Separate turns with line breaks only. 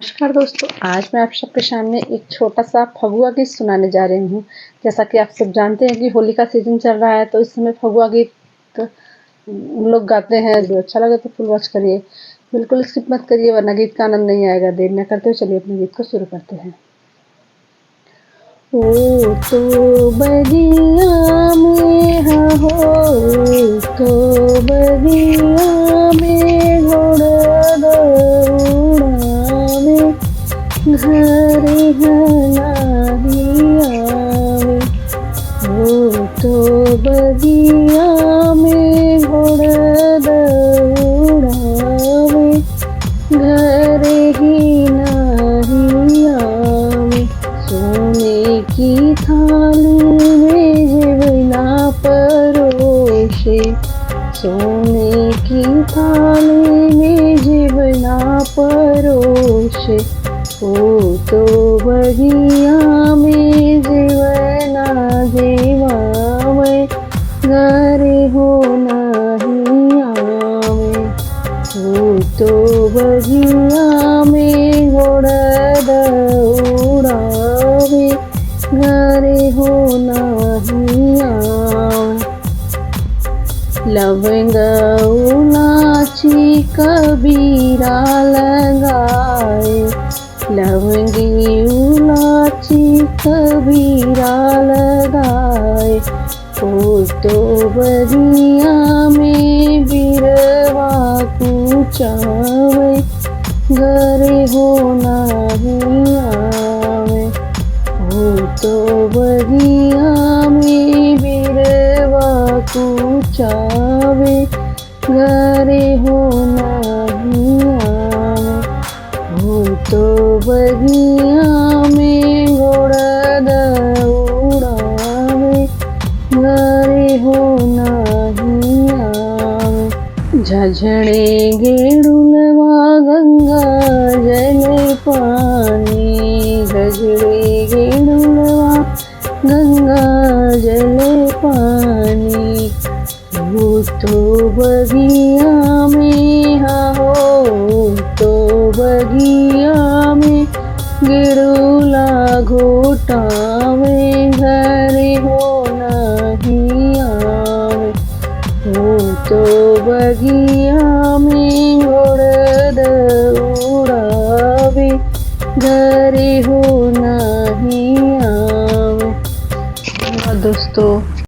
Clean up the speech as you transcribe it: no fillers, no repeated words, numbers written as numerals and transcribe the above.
नमस्कार दोस्तों, आज मैं आप सबके सामने एक छोटा-सा फगुआ गीत सुनाने जा रही हूँ। जैसा कि आप सब जानते हैं कि होली का सीज़न चल रहा है, तो इस समय फगुआ गीत लोग गाते हैं। जो अच्छा लगे तो फुल वॉच करिए। बिल्कुल स्किप मत करिए वरना गीत का आनंद नहीं आएगा। देर न करते हुए चलिए अपने गीत को शुरू करते हैं। ओ तो बगिया में हो, तो बगिया में घोड़ा दौड़ावे, घर हलाही आवे। ओ तो बगिया में घोड़ा दौड़ावे, घर ही नाही आवे। सोने की थाली में जेवना परोसे, सोने की थाली में जेवना परोसे। ओ तो बगिया में जेवना जेवावे, घर हो नाही आवे। ओ तो बगिया में घोड़ा दौड़ावे, घर हो नाही आवे। लवंग इलायची कबीरा लगाए, लवंगी इलायची कबीरा लगाए। ओ तो बगिया में बिरवा कुचावे, घर हो नाही आवे। ओ तो बगिया में बिरवा कुचावे, घर हो नाही आवे। ओ तो बगिया में घोड़ा दौड़ावे, घर हो नाही आवे। झझड़े गेड़ुलवा गंगा जल पानी, झझड़े गेड़ुलवा गंगा जल पानी। ओ तो बगिया में हो, तो बगिया में गेड़ुला घोटावे, घर हो नाही आवे। ओ तो बगिया में घोड़ा